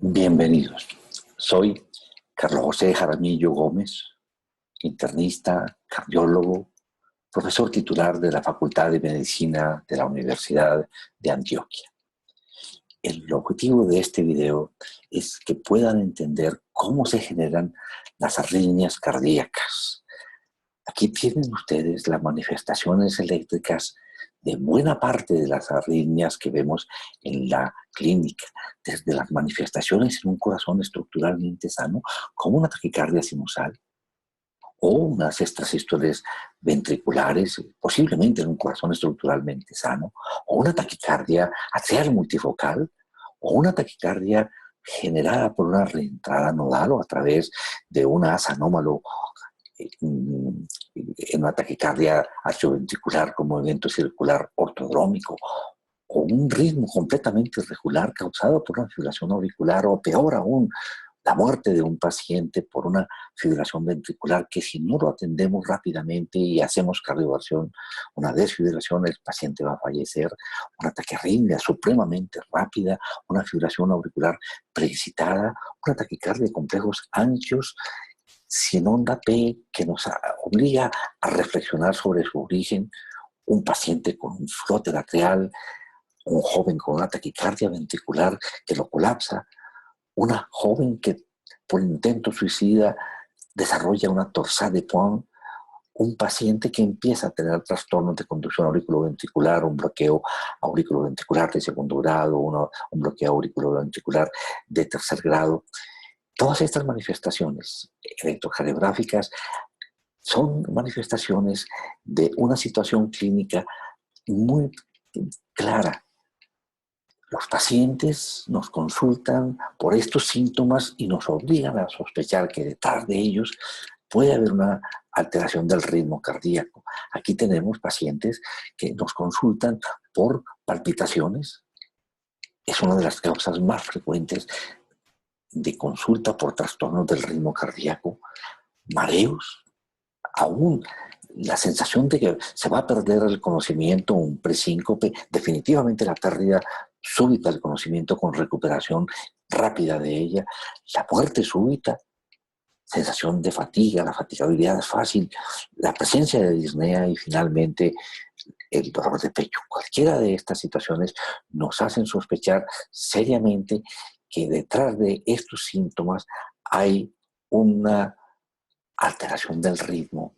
Bienvenidos. Soy Carlos José Jaramillo Gómez, internista, cardiólogo, profesor titular de la Facultad de Medicina de la Universidad de Antioquia. El objetivo de este video es que puedan entender cómo se generan las arritmias cardíacas. Aquí tienen ustedes las manifestaciones eléctricas de buena parte de las arritmias que vemos en la clínica, desde las manifestaciones en un corazón estructuralmente sano, como una taquicardia sinusal, o unas extrasístoles ventriculares, posiblemente en un corazón estructuralmente sano, o una taquicardia atrial multifocal, o una taquicardia generada por una reentrada nodal o a través de un asa anómalo en una taquicardia atrioventricular con movimiento circular ortodrómico, o un ritmo completamente irregular causado por una fibrilación auricular, o peor aún, la muerte de un paciente por una fibrilación ventricular que si no lo atendemos rápidamente y hacemos cardioversión, una desfibrilación, el paciente va a fallecer, una taquiarritmia supremamente rápida, una fibrilación auricular preexcitada, una taquicardia de complejos anchos sin onda P que nos obliga a reflexionar sobre su origen, un paciente con un flote atrial, un joven con una taquicardia ventricular que lo colapsa, una joven que por intento suicida desarrolla una torsade de Poinz, un paciente que empieza a tener trastornos de conducción auriculoventricular, un bloqueo auriculoventricular de segundo grado, un bloqueo auriculoventricular de tercer grado. Todas estas manifestaciones electrocardiográficas son manifestaciones de una situación clínica muy clara. Los pacientes nos consultan por estos síntomas y nos obligan a sospechar que detrás de ellos puede haber una alteración del ritmo cardíaco. Aquí tenemos pacientes que nos consultan por palpitaciones. Es una de las causas más frecuentes de consulta por trastornos del ritmo cardíaco, mareos, aún la sensación de que se va a perder el conocimiento, un presíncope, definitivamente la pérdida súbita del conocimiento con recuperación rápida de ella, la muerte súbita, sensación de fatiga, la fatigabilidad es fácil, la presencia de disnea y finalmente el dolor de pecho. Cualquiera de estas situaciones nos hacen sospechar seriamente que detrás de estos síntomas hay una alteración del ritmo.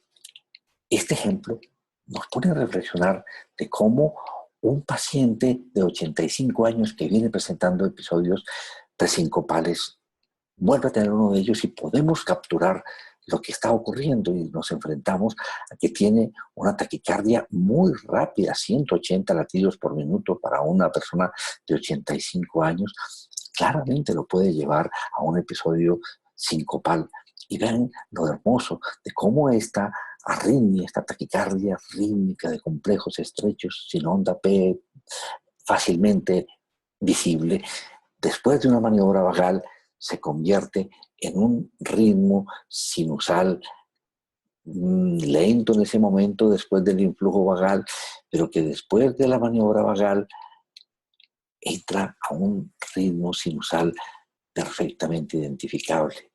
Este ejemplo nos pone a reflexionar de cómo un paciente de 85 años que viene presentando episodios presincopales vuelve a tener uno de ellos y podemos capturar lo que está ocurriendo y nos enfrentamos a que tiene una taquicardia muy rápida, 180 latidos por minuto para una persona de 85 años. Claramente lo puede llevar a un episodio sincopal. Y vean lo hermoso de cómo esta arritmia, esta taquicardia rítmica de complejos estrechos sin onda P fácilmente visible, después de una maniobra vagal se convierte en un ritmo sinusal lento en ese momento después del influjo vagal, pero que después de la maniobra vagal entra a un ritmo sinusal perfectamente identificable.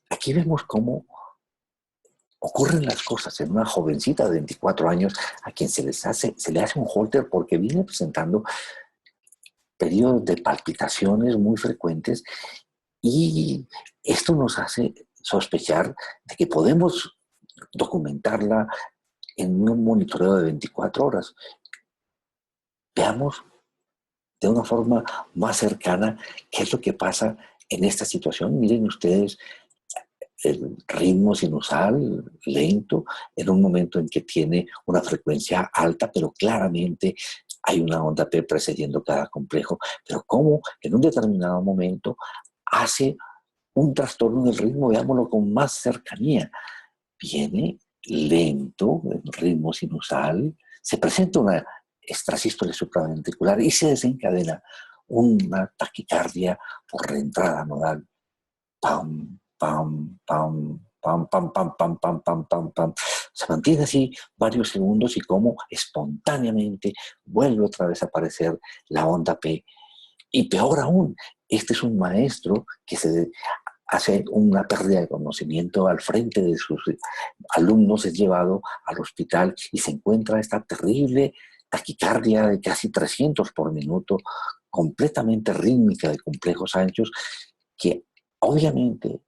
Aquí vemos cómo ocurren las cosas en una jovencita de 24 años a quien se le hace un holter porque viene presentando periodos de palpitaciones muy frecuentes y esto nos hace sospechar de que podemos documentarla en un monitoreo de 24 horas. Veamos de una forma más cercana qué es lo que pasa en esta situación. Miren ustedes el ritmo sinusal lento en un momento en que tiene una frecuencia alta, pero claramente hay una onda P precediendo cada complejo, pero cómo en un determinado momento hace un trastorno del ritmo, veámoslo con más cercanía. Viene lento, el ritmo sinusal, se presenta una extrasístole supraventricular y se desencadena una taquicardia por reentrada nodal. Pam, pam, pam, pam, pam, pam, pam, pam, pam, pam, pam. Se mantiene así varios segundos y como espontáneamente vuelve otra vez a aparecer la onda P. Y peor aún, Este es un maestro que hace una pérdida de conocimiento al frente de sus alumnos, es llevado al hospital y se encuentra esta terrible taquicardia de casi 300 por minuto, completamente rítmica de complejos anchos, que obviamente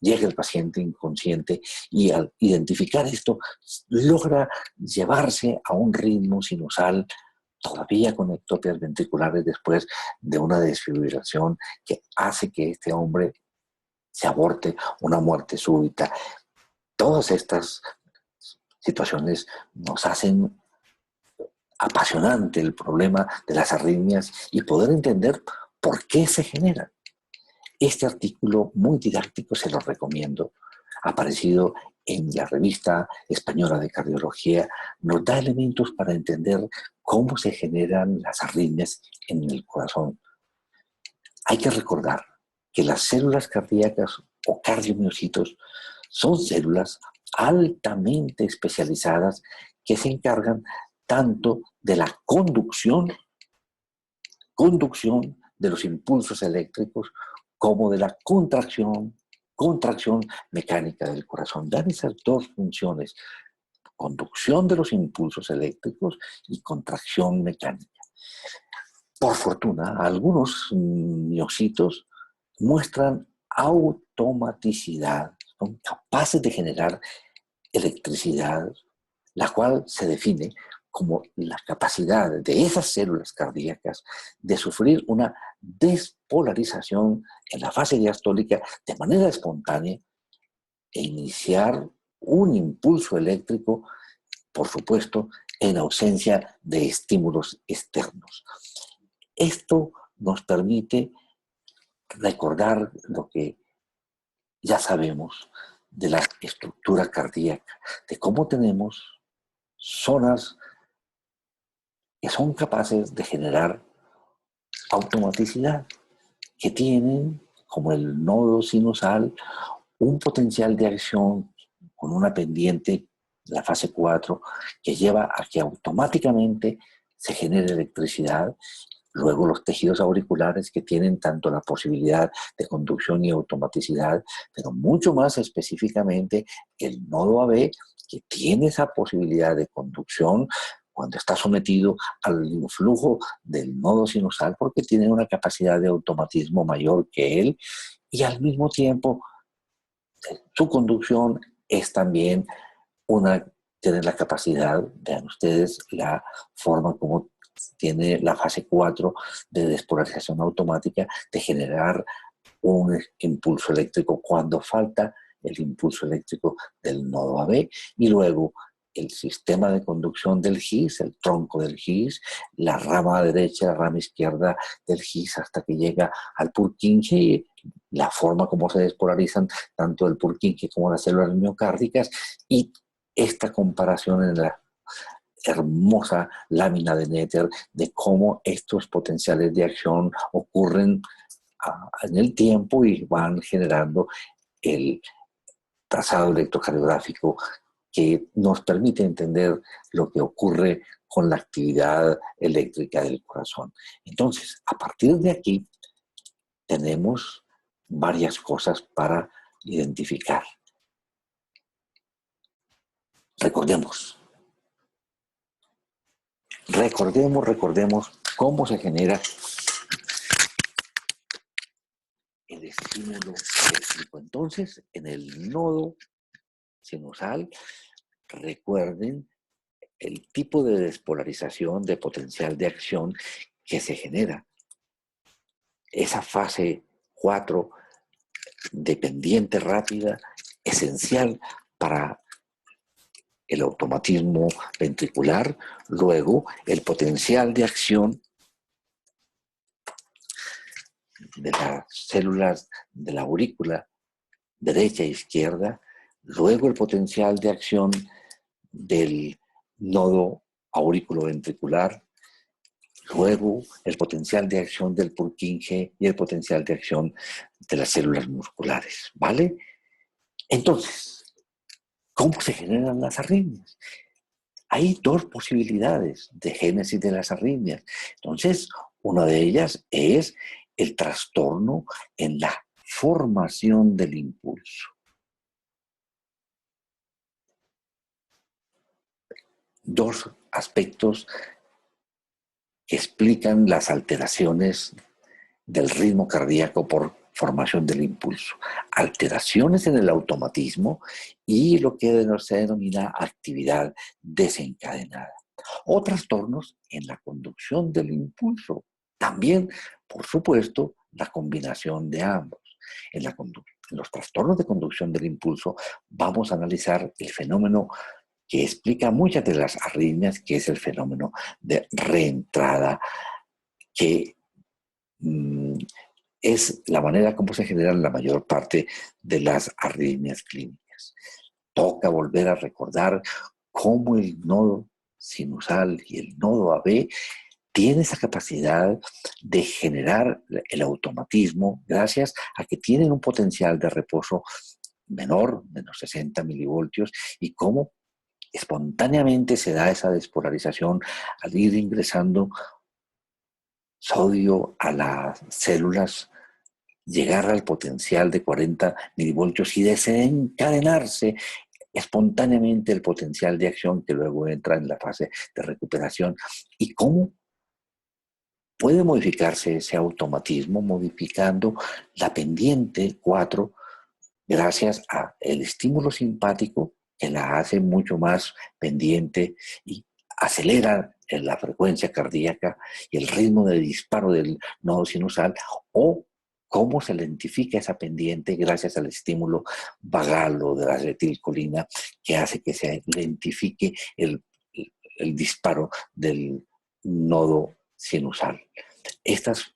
llega el paciente inconsciente y al identificar esto logra llevarse a un ritmo sinusal todavía con ectopias ventriculares después de una desfibrilación que hace que este hombre se aborte, una muerte súbita. Todas estas situaciones nos hacen apasionante el problema de las arritmias y poder entender por qué se generan. Este artículo muy didáctico se lo recomiendo. Ha aparecido en la revista española de cardiología, nos da elementos para entender cómo se generan las arritmias en el corazón. Hay que recordar que las células cardíacas o cardiomiocitos son células altamente especializadas que se encargan tanto de la conducción de los impulsos eléctricos como de la contracción mecánica del corazón. Dan esas dos funciones, conducción de los impulsos eléctricos y contracción mecánica. Por fortuna, algunos miocitos muestran automaticidad, son capaces de generar electricidad, la cual se define como la capacidad de esas células cardíacas de sufrir una despolarización en la fase diastólica de manera espontánea e iniciar un impulso eléctrico, por supuesto, en ausencia de estímulos externos. Esto nos permite recordar lo que ya sabemos de la estructura cardíaca, de cómo tenemos zonas que son capaces de generar automaticidad, que tienen, como el nodo sinusal, un potencial de acción con una pendiente, la fase 4, que lleva a que automáticamente se genere electricidad. Luego los tejidos auriculares que tienen tanto la posibilidad de conducción y automaticidad, pero mucho más específicamente el nodo AB, que tiene esa posibilidad de conducción cuando está sometido al influjo del nodo sinusal, porque tiene una capacidad de automatismo mayor que él, y al mismo tiempo su conducción es también tiene la capacidad, vean ustedes la forma como tiene la fase 4 de despolarización automática, de generar un impulso eléctrico cuando falta el impulso eléctrico del nodo AB, y luego el sistema de conducción del GIS, el tronco del GIS, la rama derecha, la rama izquierda del GIS hasta que llega al Purkinje, la forma como se despolarizan tanto el Purkinje como las células miocárdicas, y esta comparación en la hermosa lámina de Netter de cómo estos potenciales de acción ocurren en el tiempo y van generando el trazado electrocardiográfico que nos permite entender lo que ocurre con la actividad eléctrica del corazón. Entonces, a partir de aquí, tenemos varias cosas para identificar. Recordemos cómo se genera el estímulo eléctrico. Entonces, en el nodo sinusal, recuerden el tipo de despolarización de potencial de acción que se genera. Esa fase 4 dependiente rápida, esencial para el automatismo ventricular, luego el potencial de acción de las células de la aurícula derecha e izquierda, luego el potencial de acción del nodo aurículo-ventricular, luego el potencial de acción del Purkinje y el potencial de acción de las células musculares, ¿vale? Entonces, ¿cómo se generan las arritmias? Hay dos posibilidades de génesis de las arritmias. Entonces, una de ellas es el trastorno en la formación del impulso. Dos aspectos que explican las alteraciones del ritmo cardíaco por formación del impulso. Alteraciones en el automatismo y lo que se denomina actividad desencadenada. O trastornos en la conducción del impulso. También, por supuesto, la combinación de ambos. En los trastornos de conducción del impulso vamos a analizar el fenómeno que explica muchas de las arritmias, que es el fenómeno de reentrada, que es la manera como se generan la mayor parte de las arritmias clínicas. Toca volver a recordar cómo el nodo sinusal y el nodo AB tiene esa capacidad de generar el automatismo gracias a que tienen un potencial de reposo menor, menos 60 milivoltios, y cómo espontáneamente se da esa despolarización al ir ingresando sodio a las células, llegar al potencial de 40 milivoltios y desencadenarse espontáneamente el potencial de acción que luego entra en la fase de recuperación. ¿Y cómo puede modificarse ese automatismo? Modificando la pendiente 4 gracias al estímulo simpático, que la hace mucho más pendiente y acelera la frecuencia cardíaca y el ritmo de disparo del nodo sinusal, o cómo se lentifica esa pendiente gracias al estímulo vagal o de la acetilcolina, que hace que se lentifique el disparo del nodo sinusal. Estas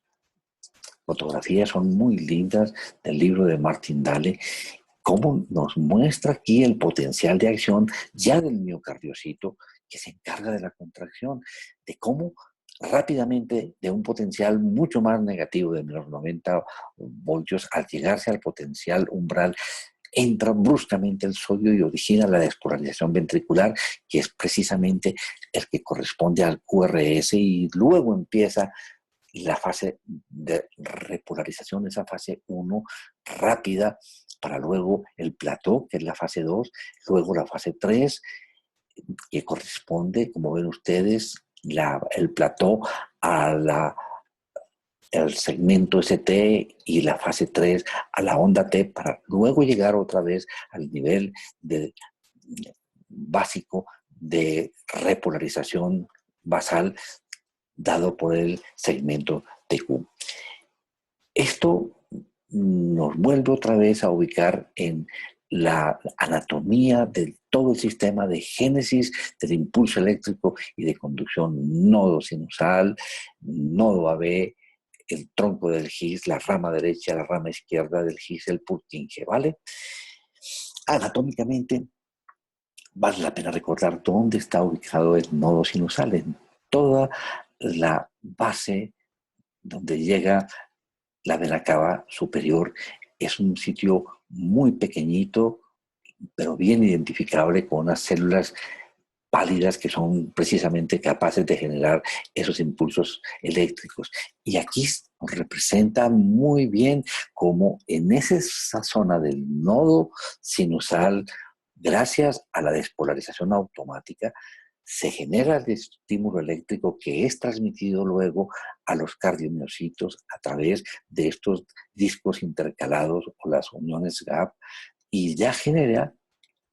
fotografías son muy lindas del libro de Martin Dahle, cómo nos muestra aquí el potencial de acción ya del miocardiocito que se encarga de la contracción, de cómo rápidamente de un potencial mucho más negativo de menos 90 voltios, al llegarse al potencial umbral, entra bruscamente el sodio y origina la despolarización ventricular, que es precisamente el que corresponde al QRS, y luego empieza la fase de repolarización, esa fase 1 rápida, para luego el plató, que es la fase 2, luego la fase 3, que corresponde, como ven ustedes, el plató al segmento ST, y la fase 3 a la onda T, para luego llegar otra vez al nivel básico de repolarización basal dado por el segmento TQ. Esto nos vuelve otra vez a ubicar en la anatomía de todo el sistema de génesis del impulso eléctrico y de conducción: nodo sinusal, nodo AB, el tronco del His, la rama derecha, la rama izquierda del His, el Purkinje, ¿vale? Anatómicamente, vale la pena recordar dónde está ubicado el nodo sinusal, en toda la base donde llega la vena cava superior. Es un sitio muy pequeñito, pero bien identificable, con unas células pálidas que son precisamente capaces de generar esos impulsos eléctricos. Y aquí nos representa muy bien cómo en esa zona del nodo sinusal, gracias a la despolarización automática, se genera el estímulo eléctrico que es transmitido luego a los cardiomiocitos a través de estos discos intercalados o las uniones gap, y ya genera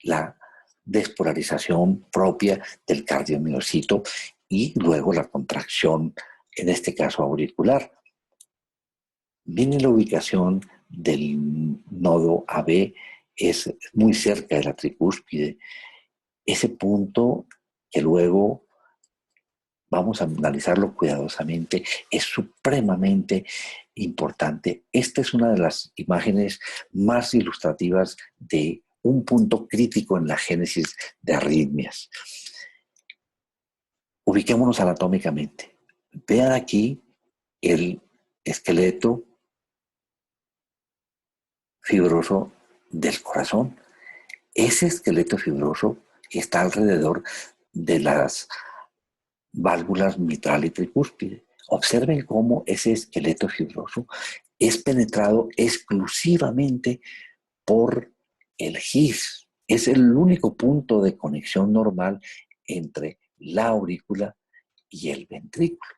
la despolarización propia del cardiomiocito y luego la contracción, en este caso auricular. Viene la ubicación del nodo AB, es muy cerca de la tricúspide. Ese punto, que luego vamos a analizarlo cuidadosamente, es supremamente importante. Esta es una de las imágenes más ilustrativas de un punto crítico en la génesis de arritmias. Ubiquémonos anatómicamente. Vean aquí el esqueleto fibroso del corazón. Ese esqueleto fibroso está alrededor de las válvulas mitral y tricúspide. Observen cómo ese esqueleto fibroso es penetrado exclusivamente por el GIS. Es el único punto de conexión normal entre la aurícula y el ventrículo.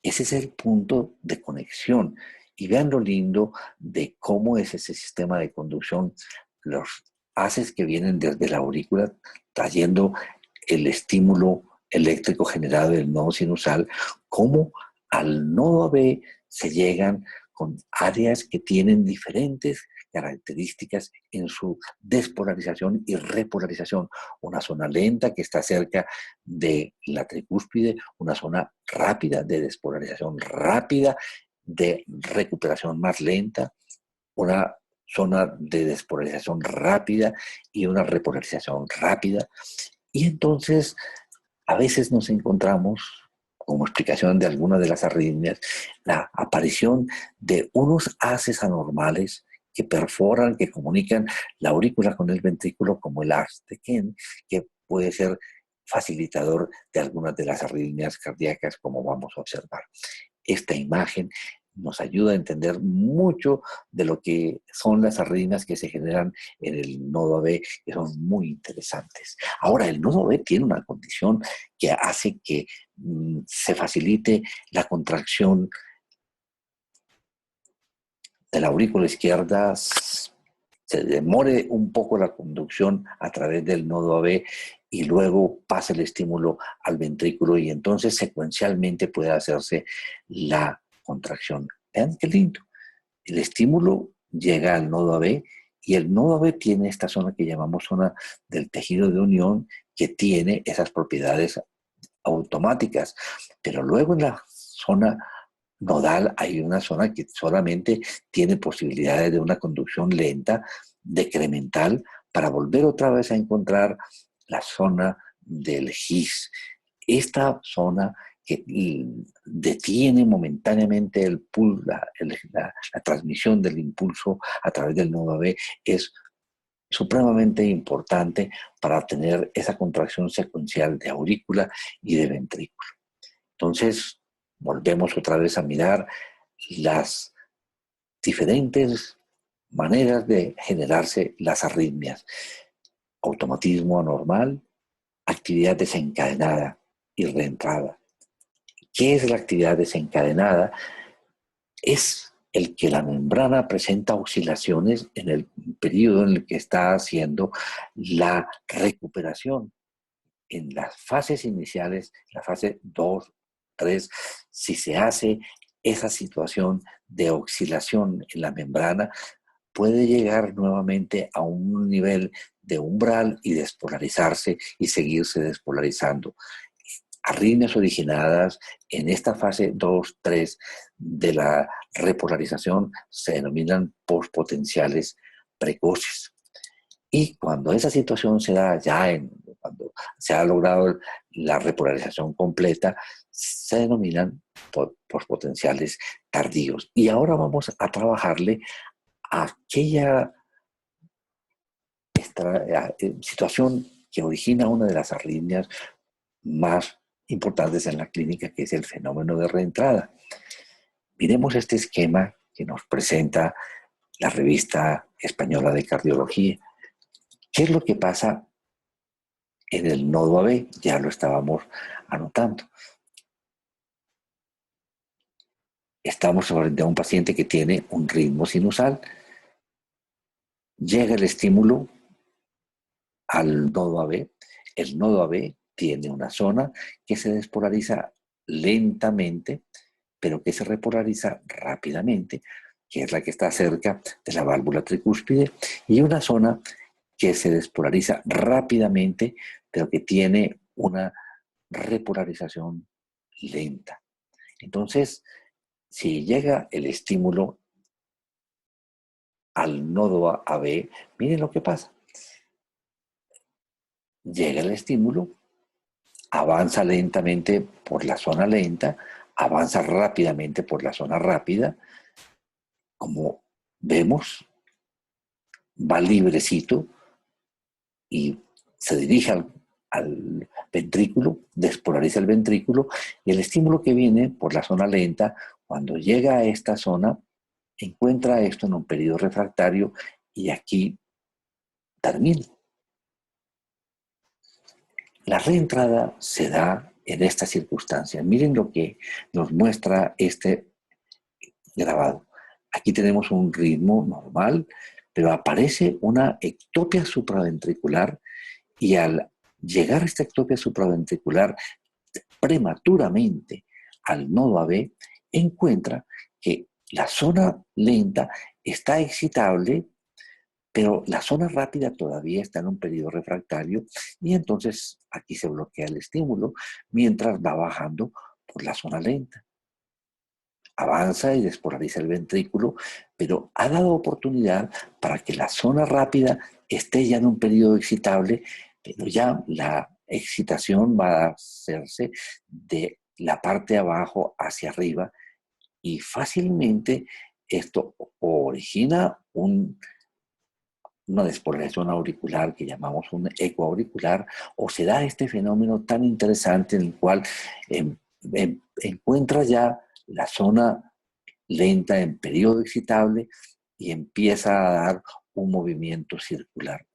Ese es el punto de conexión. Y vean lo lindo de cómo es ese sistema de conducción. Los haces que vienen desde la aurícula trayendo el estímulo eléctrico generado del nodo sinusal, cómo al nodo AB se llegan con áreas que tienen diferentes características en su despolarización y repolarización. Una zona lenta que está cerca de la tricúspide, una zona rápida de despolarización rápida, de recuperación más lenta, una zona de despolarización rápida y una repolarización rápida. Y entonces a veces nos encontramos, como explicación de algunas de las arritmias, la aparición de unos haces anormales que perforan, que comunican la aurícula con el ventrículo, como el haz de Kent, que puede ser facilitador de algunas de las arritmias cardíacas, como vamos a observar. Esta imagen nos ayuda a entender mucho de lo que son las arritmias que se generan en el nodo AB, que son muy interesantes. Ahora, el nodo AB tiene una condición que hace que se facilite la contracción de la aurícula izquierda, se demore un poco la conducción a través del nodo AB y luego pasa el estímulo al ventrículo y entonces secuencialmente puede hacerse la contracción. Vean qué lindo. El estímulo llega al nodo AB y el nodo AB tiene esta zona que llamamos zona del tejido de unión, que tiene esas propiedades automáticas. Pero luego en la zona nodal hay una zona que solamente tiene posibilidades de una conducción lenta, decremental, para volver otra vez a encontrar la zona del GIS. Esta zona que detiene momentáneamente la transmisión del impulso a través del nodo AB es supremamente importante para tener esa contracción secuencial de aurícula y de ventrículo. Entonces, volvemos otra vez a mirar las diferentes maneras de generarse las arritmias. Automatismo anormal, actividad desencadenada y reentrada. ¿Qué es la actividad desencadenada? Es el que la membrana presenta oscilaciones en el periodo en el que está haciendo la recuperación. En las fases iniciales, la fase 2, 3, si se hace esa situación de oscilación en la membrana, puede llegar nuevamente a un nivel de umbral y despolarizarse y seguirse despolarizando. Arritmias originadas en esta fase 2, 3 de la repolarización se denominan postpotenciales precoces. Y cuando esa situación se da cuando se ha logrado la repolarización completa, se denominan postpotenciales tardíos. Y ahora vamos a trabajarle a aquella situación que origina una de las arritmias más importantes en la clínica, que es el fenómeno de reentrada. Miremos este esquema que nos presenta la revista española de cardiología. ¿Qué es lo que pasa en el nodo AB? Ya lo estábamos anotando. Estamos frente a un paciente que tiene un ritmo sinusal. Llega el estímulo al nodo AB. El nodo AB tiene una zona que se despolariza lentamente, pero que se repolariza rápidamente, que es la que está cerca de la válvula tricúspide, y una zona que se despolariza rápidamente, pero que tiene una repolarización lenta. Entonces, si llega el estímulo al nodo AB, miren lo que pasa. Llega el estímulo, avanza lentamente por la zona lenta, avanza rápidamente por la zona rápida. Como vemos, va librecito y se dirige al ventrículo, despolariza el ventrículo, y el estímulo que viene por la zona lenta, cuando llega a esta zona, encuentra esto en un periodo refractario y aquí termina. La reentrada se da en esta circunstancia. Miren lo que nos muestra este grabado. Aquí tenemos un ritmo normal, pero aparece una ectopia supraventricular y al llegar a esta ectopia supraventricular prematuramente al nodo AB, encuentra que la zona lenta está excitable, pero la zona rápida todavía está en un periodo refractario y entonces aquí se bloquea el estímulo mientras va bajando por la zona lenta. Avanza y despolariza el ventrículo, pero ha dado oportunidad para que la zona rápida esté ya en un periodo excitable, pero ya la excitación va a hacerse de la parte de abajo hacia arriba y fácilmente esto origina una despolarización auricular que llamamos un eco auricular, o se da este fenómeno tan interesante en el cual encuentra ya la zona lenta en periodo excitable y empieza a dar un movimiento circular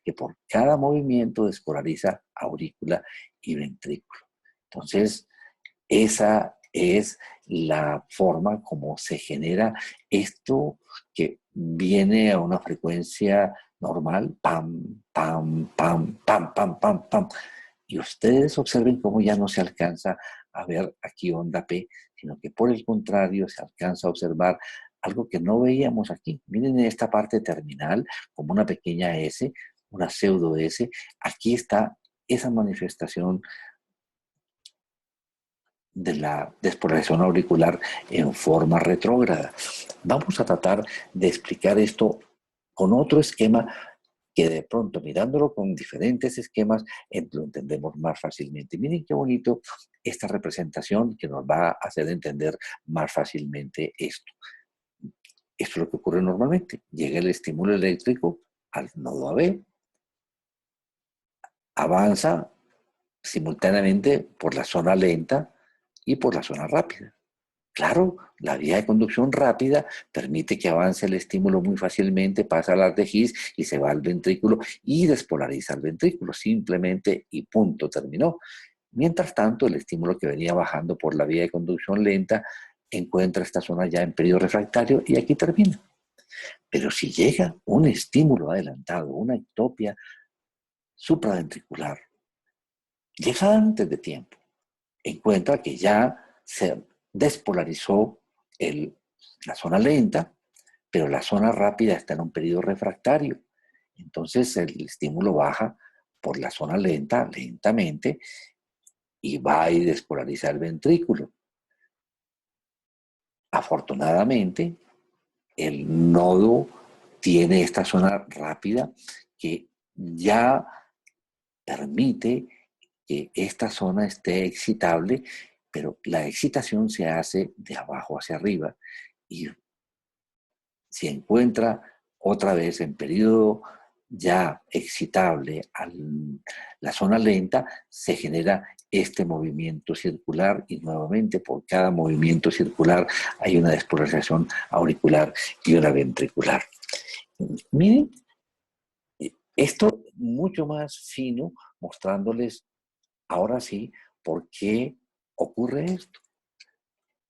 que por cada movimiento despolariza aurícula y ventrículo. Entonces, esa es la forma como se genera esto que viene a una frecuencia normal, pam, pam, pam, pam, pam, pam, pam. Y ustedes observen cómo ya no se alcanza a ver aquí onda P, sino que por el contrario se alcanza a observar algo que no veíamos aquí. Miren en esta parte terminal, como una pequeña S, una pseudo S. Aquí está esa manifestación de la despolarización auricular en forma retrógrada. Vamos a tratar de explicar esto con otro esquema que de pronto mirándolo con diferentes esquemas lo entendemos más fácilmente. Miren qué bonito esta representación que nos va a hacer entender más fácilmente esto. Esto es lo que ocurre normalmente. Llega el estímulo eléctrico al nodo AB, avanza simultáneamente por la zona lenta y por la zona rápida. Claro, la vía de conducción rápida permite que avance el estímulo muy fácilmente, pasa al haz de His y se va al ventrículo y despolariza el ventrículo, simplemente y punto, terminó. Mientras tanto, el estímulo que venía bajando por la vía de conducción lenta encuentra esta zona ya en periodo refractario y aquí termina. Pero si llega un estímulo adelantado, una ectopia supraventricular, llega antes de tiempo, encuentra que ya se despolarizó la zona lenta, pero la zona rápida está en un periodo refractario. Entonces el estímulo baja por la zona lenta, lentamente, y va y despolariza el ventrículo. Afortunadamente, el nodo tiene esta zona rápida que ya permite que esta zona esté excitable, pero la excitación se hace de abajo hacia arriba y si encuentra otra vez en periodo ya excitable la zona lenta, se genera este movimiento circular y nuevamente por cada movimiento circular hay una despolarización auricular y una ventricular. Miren, esto mucho más fino, mostrándoles ahora sí por qué ocurre esto.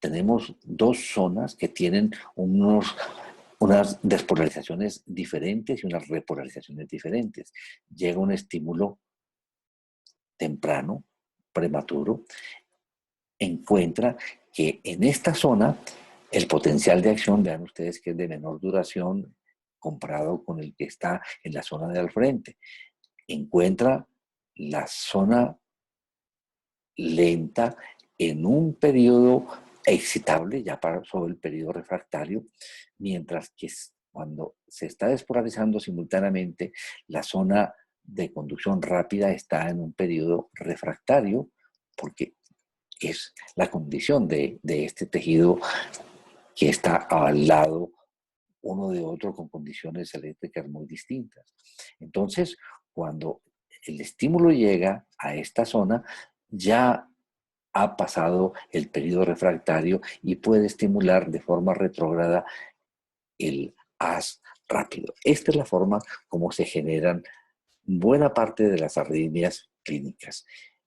Tenemos dos zonas que tienen unas despolarizaciones diferentes y unas repolarizaciones diferentes. Llega un estímulo temprano, prematuro, encuentra que en esta zona el potencial de acción, vean ustedes que es de menor duración comparado con el que está en la zona del frente. Encuentra la zona lenta en un periodo excitable, ya pasó el periodo refractario, mientras que cuando se está despolarizando simultáneamente, la zona de conducción rápida está en un periodo refractario, porque es la condición de este tejido que está al lado uno de otro con condiciones eléctricas muy distintas. Entonces, cuando el estímulo llega a esta zona, ya ha pasado el periodo refractario y puede estimular de forma retrógrada el haz rápido. Esta es la forma como se generan buena parte de las arritmias clínicas.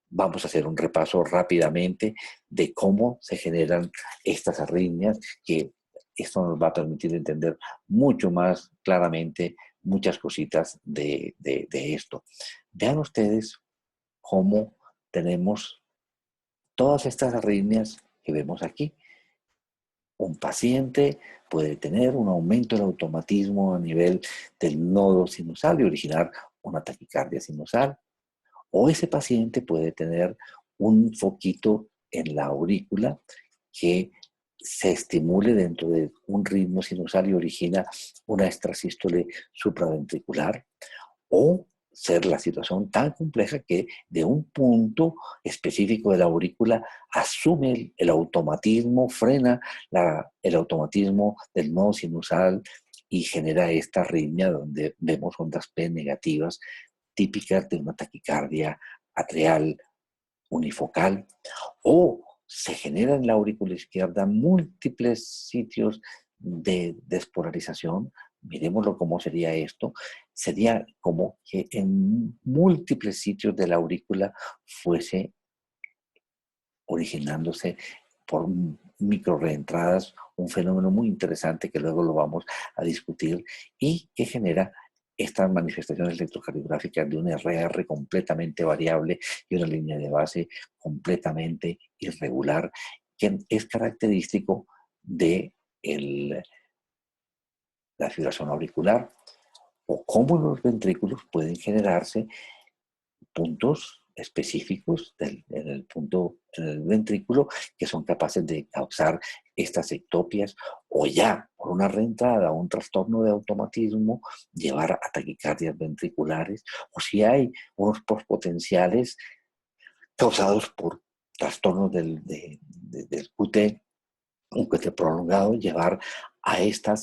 Vamos a hacer un repaso rápidamente de cómo se generan estas arritmias, que esto nos va a permitir entender mucho más claramente muchas cositas de esto. Vean ustedes cómo tenemos todas estas arritmias que vemos aquí. Un paciente puede tener un aumento del automatismo a nivel del nodo sinusal y originar una taquicardia sinusal. O ese paciente puede tener un foquito en la aurícula que se estimule dentro de un ritmo sinusal y origina una extrasístole supraventricular. O ser la situación tan compleja que de un punto específico de la aurícula asume el automatismo, frena el automatismo del nodo sinusal y genera esta arritmia donde vemos ondas P negativas típicas de una taquicardia atrial unifocal. O se generan en la aurícula izquierda múltiples sitios de despolarización. Miremoslo cómo sería esto. Sería como que en múltiples sitios de la aurícula fuese originándose por micro reentradas, un fenómeno muy interesante que luego lo vamos a discutir y que genera estas manifestaciones electrocardiográficas de un RR completamente variable y una línea de base completamente irregular, que es característico de la fibración auricular, o cómo los ventrículos pueden generarse puntos específicos en el ventrículo que son capaces de causar estas ectopias, o ya por una reentrada o un trastorno de automatismo llevar a taquicardias ventriculares, o si hay unos postpotenciales causados por trastornos del QT, un QT prolongado, llevar a esta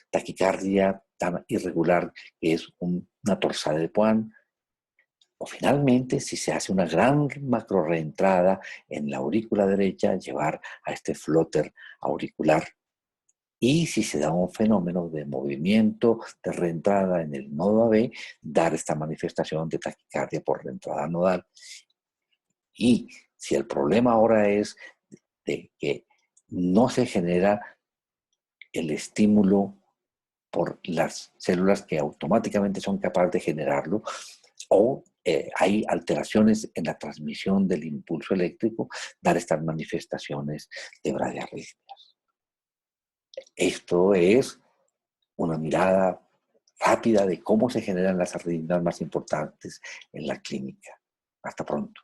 taquicardia tan irregular que es una torsada de Points. O finalmente, si se hace una gran macro reentrada en la aurícula derecha, llevar a este flóter auricular. Y si se da un fenómeno de movimiento de reentrada en el nodo AB, dar esta manifestación de taquicardia por reentrada nodal. Y si el problema ahora es de que no se genera el estímulo por las células que automáticamente son capaces de generarlo, o hay alteraciones en la transmisión del impulso eléctrico, dar estas manifestaciones de bradiarritmias. Esto es una mirada rápida de cómo se generan las arritmias más importantes en la clínica. Hasta pronto.